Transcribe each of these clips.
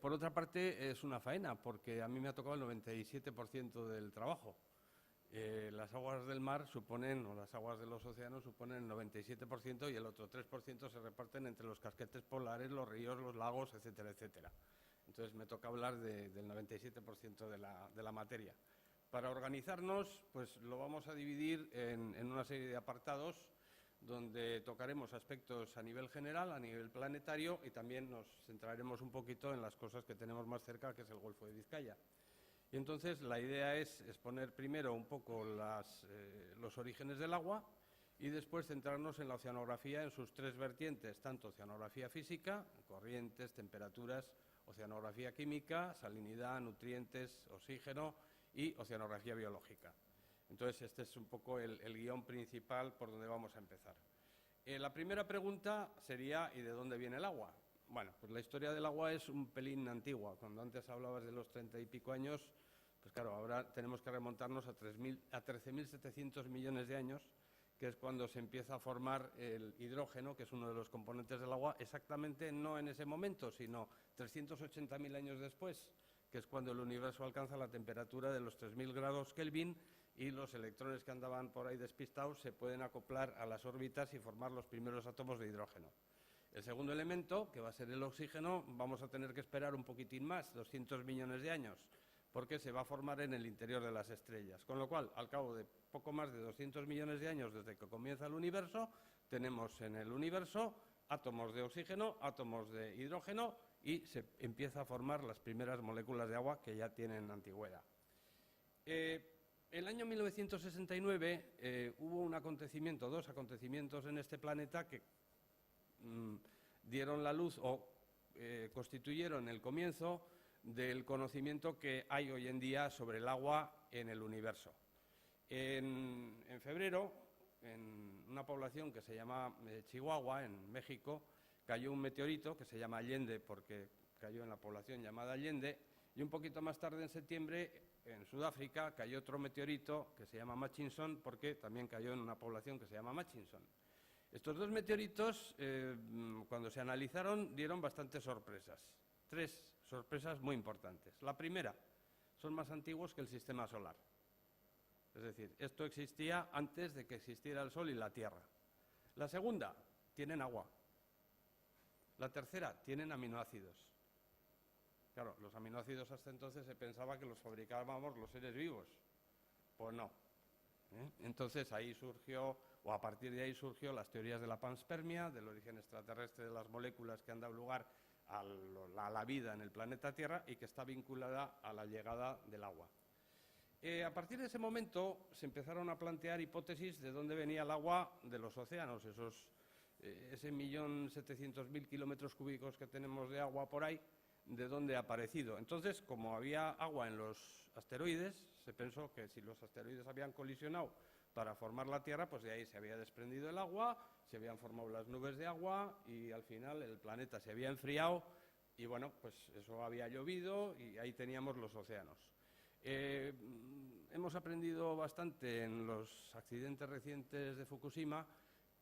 Por otra parte, es una faena, porque a mí me ha tocado el 97% del trabajo. Las aguas del mar suponen, o las aguas de los océanos suponen el 97% y el otro 3% se reparten entre los casquetes polares, los ríos, los lagos, etcétera, etcétera. Entonces me toca hablar del 97% de la materia. Para organizarnos, pues lo vamos a dividir en una serie de apartados donde tocaremos aspectos a nivel general, a nivel planetario, y también nos centraremos un poquito en las cosas que tenemos más cerca, que es el Golfo de Vizcaya. Y entonces la idea es exponer primero un poco los orígenes del agua y después centrarnos en la oceanografía en sus tres vertientes, tanto oceanografía física, corrientes, temperaturas, oceanografía química, salinidad, nutrientes, oxígeno y oceanografía biológica. Entonces este es un poco el guión principal por donde vamos a empezar. La primera pregunta sería ¿y de dónde viene el agua? Bueno, pues la historia del agua es un pelín antigua. Cuando antes hablabas de los 30 y pico años, pues claro, ahora tenemos que remontarnos a 13.700 millones de años, que es cuando se empieza a formar el hidrógeno, que es uno de los componentes del agua, exactamente no en ese momento, sino 380.000 años después, que es cuando el universo alcanza la temperatura de los 3.000 grados Kelvin y los electrones que andaban por ahí despistados se pueden acoplar a las órbitas y formar los primeros átomos de hidrógeno. El segundo elemento, que va a ser el oxígeno, vamos a tener que esperar un poquitín más, 200 millones de años, porque se va a formar en el interior de las estrellas. Con lo cual, al cabo de poco más de 200 millones de años desde que comienza el universo, tenemos en el universo átomos de oxígeno, átomos de hidrógeno y se empieza a formar las primeras moléculas de agua que ya tienen antigüedad. El año 1969 hubo un acontecimiento, dos acontecimientos en este planeta que dieron la luz o constituyeron el comienzo del conocimiento que hay hoy en día sobre el agua en el universo. En febrero, en una población que se llama Chihuahua, en México, cayó un meteorito que se llama Allende porque cayó en la población llamada Allende, y un poquito más tarde, en septiembre, en Sudáfrica, cayó otro meteorito que se llama Murchison porque también cayó en una población que se llama Murchison. Estos dos meteoritos, cuando se analizaron, dieron bastantes sorpresas. Tres sorpresas muy importantes. La primera, son más antiguos que el sistema solar. Es decir, esto existía antes de que existiera el Sol y la Tierra. La segunda, tienen agua. La tercera, tienen aminoácidos. Claro, los aminoácidos hasta entonces se pensaba que los fabricábamos los seres vivos. Pues no. Entonces ahí surgió, o a partir de ahí surgió las teorías de la panspermia, del origen extraterrestre de las moléculas que han dado lugar a la vida en el planeta Tierra y que está vinculada a la llegada del agua. A partir de ese momento se empezaron a plantear hipótesis de dónde venía el agua de los océanos, ese 1.700.000 kilómetros cúbicos que tenemos de agua por ahí, de dónde ha aparecido. Entonces, como había agua en los asteroides, se pensó que si los asteroides habían colisionado para formar la Tierra, pues de ahí se había desprendido el agua, se habían formado las nubes de agua y al final el planeta se había enfriado y bueno, pues eso había llovido y ahí teníamos los océanos. Hemos aprendido bastante en los accidentes recientes de Fukushima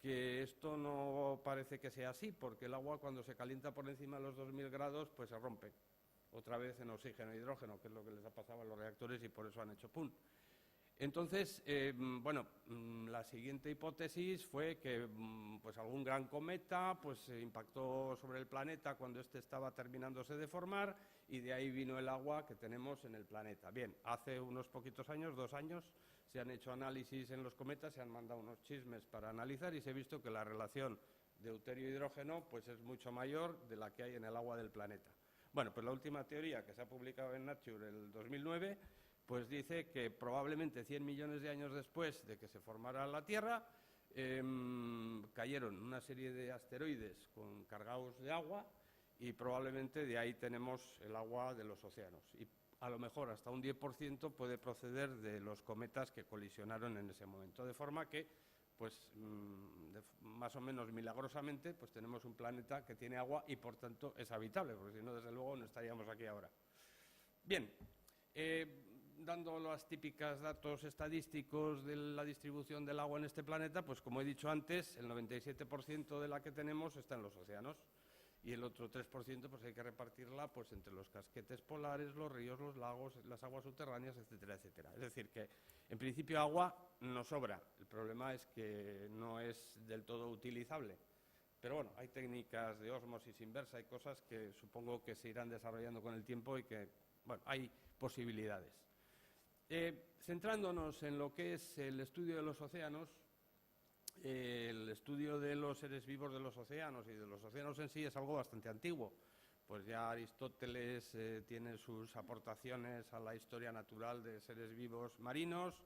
que esto no parece que sea así, porque el agua cuando se calienta por encima de los 2.000 grados, pues se rompe otra vez en oxígeno e hidrógeno, que es lo que les ha pasado a los reactores y por eso han hecho ¡pum! Entonces, la siguiente hipótesis fue que pues algún gran cometa pues, impactó sobre el planeta cuando éste estaba terminándose de formar y de ahí vino el agua que tenemos en el planeta. Bien, hace unos poquitos años, 2 años, se han hecho análisis en los cometas, se han mandado unos chismes para analizar y se ha visto que la relación de deuterio e hidrógeno pues, es mucho mayor de la que hay en el agua del planeta. Bueno, pues la última teoría que se ha publicado en Nature el 2009 pues dice que probablemente 100 millones de años después de que se formara la Tierra, cayeron una serie de asteroides cargados de agua y probablemente de ahí tenemos el agua de los océanos. Y a lo mejor hasta un 10% puede proceder de los cometas que colisionaron en ese momento. De forma que, pues, más o menos milagrosamente, pues tenemos un planeta que tiene agua y por tanto es habitable, porque si no, desde luego, no estaríamos aquí ahora. Bien. Dando los típicos datos estadísticos de la distribución del agua en este planeta, pues como he dicho antes, el 97% de la que tenemos está en los océanos. y el otro 3% pues hay que repartirla pues entre los casquetes polares, los ríos, los lagos, las aguas subterráneas, etcétera, etcétera. Es decir, que en principio agua no sobra. El problema es que no es del todo utilizable. Pero bueno, hay técnicas de ósmosis inversa, hay cosas que supongo que se irán desarrollando con el tiempo y que, bueno, hay posibilidades. Centrándonos en lo que es el estudio de los océanos, el estudio de los seres vivos de los océanos y de los océanos en sí es algo bastante antiguo. Pues ya Aristóteles tiene sus aportaciones a la historia natural de seres vivos marinos.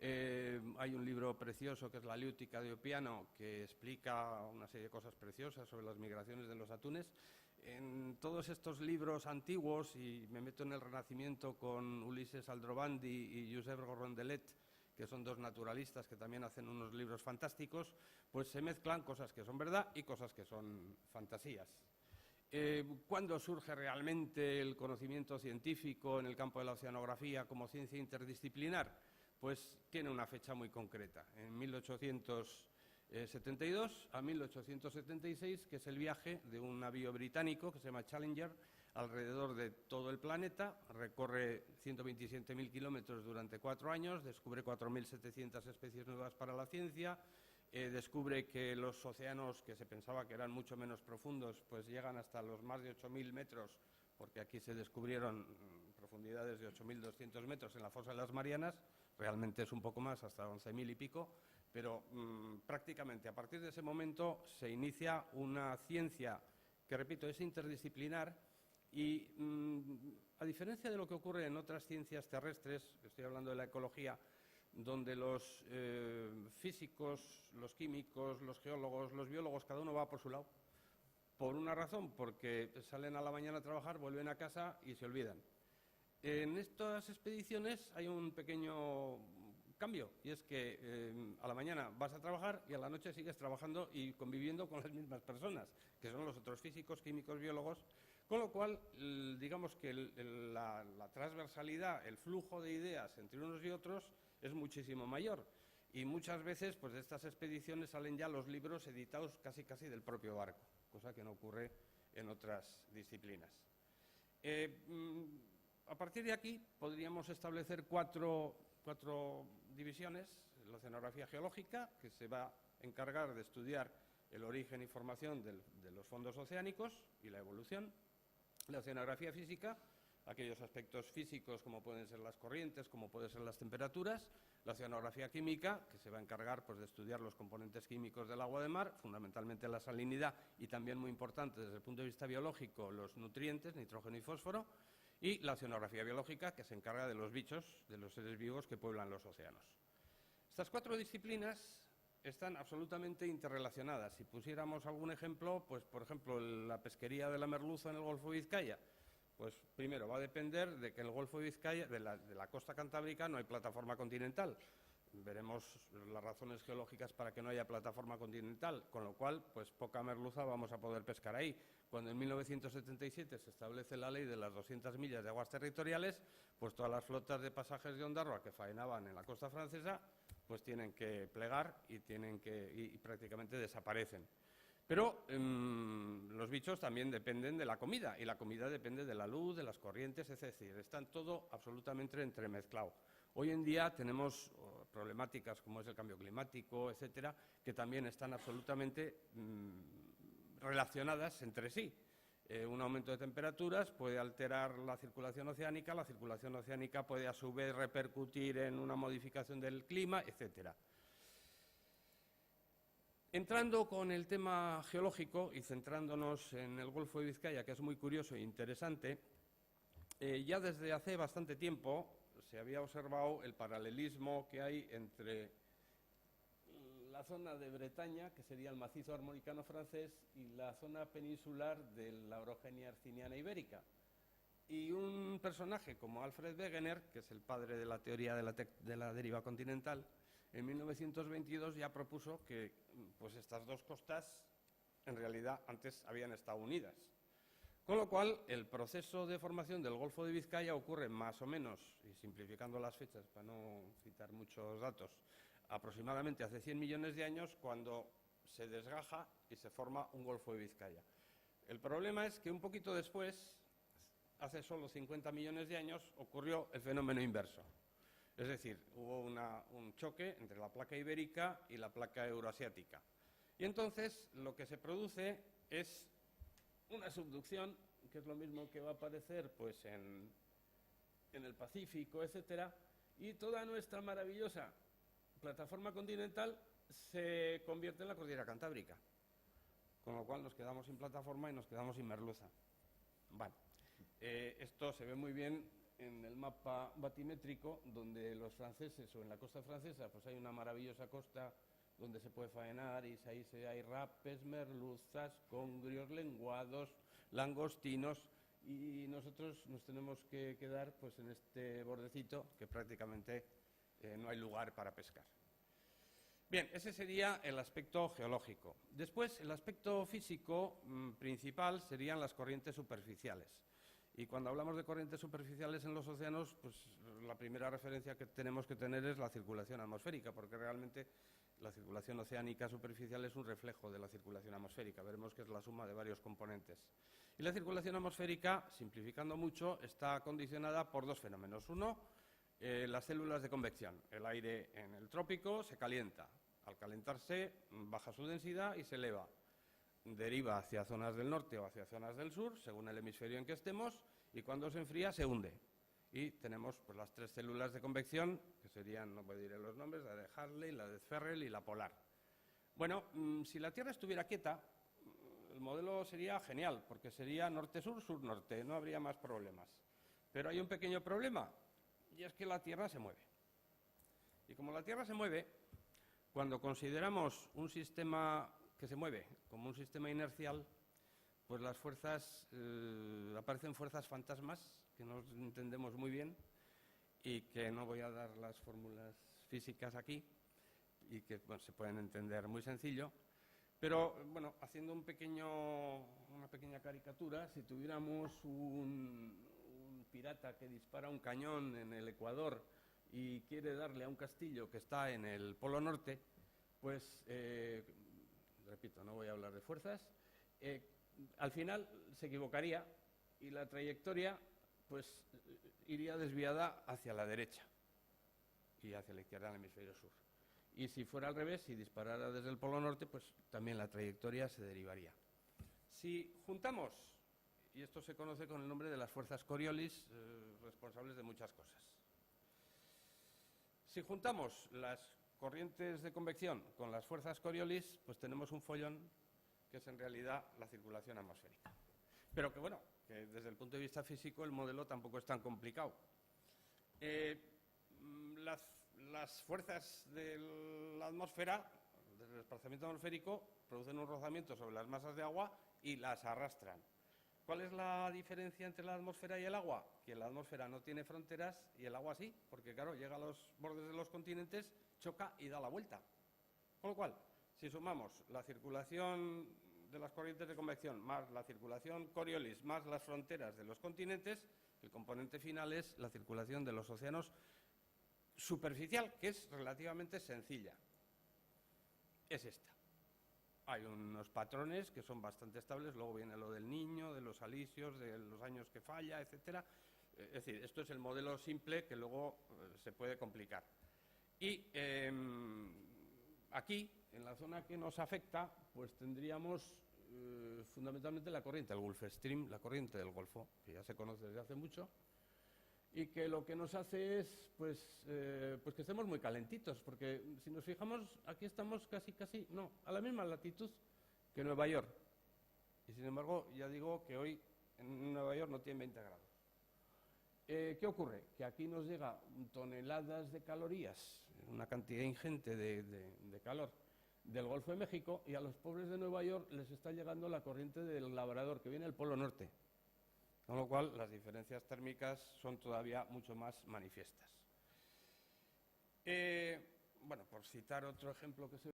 Hay un libro precioso que es La Liútica de Opiano, que explica una serie de cosas preciosas sobre las migraciones de los atunes. En todos estos libros antiguos, y me meto en el Renacimiento con Ulises Aldrovandi y Josep Rondelet, que son dos naturalistas que también hacen unos libros fantásticos, pues se mezclan cosas que son verdad y cosas que son fantasías. ¿Cuándo surge realmente el conocimiento científico en el campo de la oceanografía como ciencia interdisciplinar? Pues tiene una fecha muy concreta, en 1872 a 1876, que es el viaje de un navío británico que se llama Challenger alrededor de todo el planeta, recorre 127.000 kilómetros durante 4 años, descubre 4.700 especies nuevas para la ciencia, descubre que los océanos, que se pensaba que eran mucho menos profundos, pues llegan hasta los más de 8.000 metros, porque aquí se descubrieron profundidades de 8.200 metros en la fosa de las Marianas, realmente es un poco más, hasta 11.000 y pico, pero prácticamente a partir de ese momento se inicia una ciencia que, repito, es interdisciplinar y, a diferencia de lo que ocurre en otras ciencias terrestres, estoy hablando de la ecología, donde los físicos, los químicos, los geólogos, los biólogos, cada uno va por su lado, por una razón, porque salen a la mañana a trabajar, vuelven a casa y se olvidan. En estas expediciones hay un pequeño cambio, y es que a la mañana vas a trabajar y a la noche sigues trabajando y conviviendo con las mismas personas, que son los otros físicos, químicos, biólogos, con lo cual, digamos que la transversalidad, el flujo de ideas entre unos y otros es muchísimo mayor. Y muchas veces, pues de estas expediciones salen ya los libros editados casi del propio barco, cosa que no ocurre en otras disciplinas. A partir de aquí podríamos establecer cuatro divisiones. La oceanografía geológica, que se va a encargar de estudiar el origen y formación de los fondos oceánicos y la evolución. La oceanografía física, aquellos aspectos físicos como pueden ser las corrientes, como pueden ser las temperaturas. La oceanografía química, que se va a encargar pues de estudiar los componentes químicos del agua de mar, fundamentalmente la salinidad y también, muy importante desde el punto de vista biológico, los nutrientes, nitrógeno y fósforo. Y la oceanografía biológica, que se encarga de los bichos, de los seres vivos que pueblan los océanos. Estas cuatro disciplinas están absolutamente interrelacionadas. Si pusiéramos algún ejemplo, pues por ejemplo la pesquería de la merluza en el Golfo de Vizcaya, pues primero va a depender de que en el Golfo de Vizcaya, de la costa cantábrica, no hay plataforma continental. Veremos las razones geológicas para que no haya plataforma continental, con lo cual, pues poca merluza vamos a poder pescar ahí. Cuando en 1977 se establece la ley de las 200 millas de aguas territoriales, pues todas las flotas de pasajes de Ondarroa que faenaban en la costa francesa, pues tienen que plegar y prácticamente desaparecen. Pero los bichos también dependen de la comida, y la comida depende de la luz, de las corrientes, es decir, están todo absolutamente entremezclado. Hoy en día tenemos problemáticas como es el cambio climático, etcétera, que también están absolutamente relacionadas entre sí. Un aumento de temperaturas puede alterar la circulación oceánica puede a su vez repercutir en una modificación del clima, etcétera. Entrando con el tema geológico y centrándonos en el Golfo de Vizcaya, que es muy curioso e interesante, ya desde hace bastante tiempo se había observado el paralelismo que hay entre la zona de Bretaña, que sería el macizo armoricano francés, y la zona peninsular de la orogenia herciniana ibérica. Y un personaje como Alfred Wegener, que es el padre de la teoría de la deriva continental, en 1922 ya propuso que pues estas dos costas en realidad antes habían estado unidas. Con lo cual, el proceso de formación del Golfo de Vizcaya ocurre más o menos, y simplificando las fechas para no citar muchos datos, aproximadamente hace 100 millones de años, cuando se desgaja y se forma un Golfo de Vizcaya. El problema es que un poquito después, hace solo 50 millones de años, ocurrió el fenómeno inverso. Es decir, hubo un choque entre la placa ibérica y la placa euroasiática. Y entonces lo que se produce es una subducción, que es lo mismo que va a aparecer pues, en el Pacífico, etcétera, y toda nuestra maravillosa plataforma continental se convierte en la cordillera Cantábrica. Con lo cual nos quedamos sin plataforma y nos quedamos sin merluza. Bueno, esto se ve muy bien en el mapa batimétrico, donde los franceses, o en la costa francesa, pues hay una maravillosa costa donde se puede faenar, y ahí hay rapes, merluzas, congrios, lenguados, langostinos, y nosotros nos tenemos que quedar pues, en este bordecito, que prácticamente no hay lugar para pescar. Bien, ese sería el aspecto geológico. Después, el aspecto físico principal serían las corrientes superficiales. Y cuando hablamos de corrientes superficiales en los océanos, pues la primera referencia que tenemos que tener es la circulación atmosférica, porque realmente la circulación oceánica superficial es un reflejo de la circulación atmosférica. Veremos que es la suma de varios componentes. Y la circulación atmosférica, simplificando mucho, está condicionada por dos fenómenos. Uno, las células de convección. El aire en el trópico se calienta. Al calentarse, baja su densidad y se eleva. Deriva hacia zonas del norte o hacia zonas del sur, según el hemisferio en que estemos, y cuando se enfría se hunde. Y tenemos pues, las tres células de convección, que serían, no puedo decir los nombres, la de Hartley, la de Ferrel y la polar. Bueno, si la Tierra estuviera quieta, el modelo sería genial, porque sería norte-sur, sur-norte, no habría más problemas. Pero hay un pequeño problema, y es que la Tierra se mueve. Y como la Tierra se mueve, cuando consideramos un sistema que se mueve como un sistema inercial, pues las fuerzas, aparecen fuerzas fantasmas que no entendemos muy bien y que no voy a dar las fórmulas físicas aquí y que bueno, se pueden entender muy sencillo. Pero, bueno, haciendo una pequeña caricatura, si tuviéramos un pirata que dispara un cañón en el Ecuador y quiere darle a un castillo que está en el Polo Norte, pues, repito, no voy a hablar de fuerzas, al final se equivocaría y la trayectoria pues, iría desviada hacia la derecha y hacia la izquierda en el hemisferio sur. Y si fuera al revés, si disparara desde el Polo Norte, pues también la trayectoria se derivaría. Si juntamos, y esto se conoce con el nombre de las fuerzas Coriolis, responsables de muchas cosas. Si juntamos las corrientes de convección con las fuerzas Coriolis, pues tenemos un follón que es en realidad la circulación atmosférica. Pero que bueno, que desde el punto de vista físico el modelo tampoco es tan complicado. Las fuerzas de la atmósfera, del desplazamiento atmosférico, producen un rozamiento sobre las masas de agua y las arrastran. ¿Cuál es la diferencia entre la atmósfera y el agua? Que la atmósfera no tiene fronteras y el agua sí, porque claro, llega a los bordes de los continentes, choca y da la vuelta. Con lo cual, si sumamos la circulación de las corrientes de convección más la circulación Coriolis más las fronteras de los continentes, el componente final es la circulación de los océanos superficial, que es relativamente sencilla. Es esta. Hay unos patrones que son bastante estables, luego viene lo del Niño, de los alisios, de los años que falla, etcétera. Es decir, esto es el modelo simple que luego se puede complicar. Y aquí, en la zona que nos afecta, pues tendríamos fundamentalmente la corriente del Gulf Stream, la corriente del Golfo, que ya se conoce desde hace mucho, y que lo que nos hace es pues que estemos muy calentitos, porque si nos fijamos, aquí estamos casi, no, a la misma latitud que Nueva York. Y sin embargo, ya digo que hoy en Nueva York no tiene 20 grados. ¿Qué ocurre? Que aquí nos llega toneladas de calorías, una cantidad ingente de calor del Golfo de México, y a los pobres de Nueva York les está llegando la corriente del Labrador, que viene del Polo Norte. Con lo cual, las diferencias térmicas son todavía mucho más manifiestas. Bueno, por citar otro ejemplo que se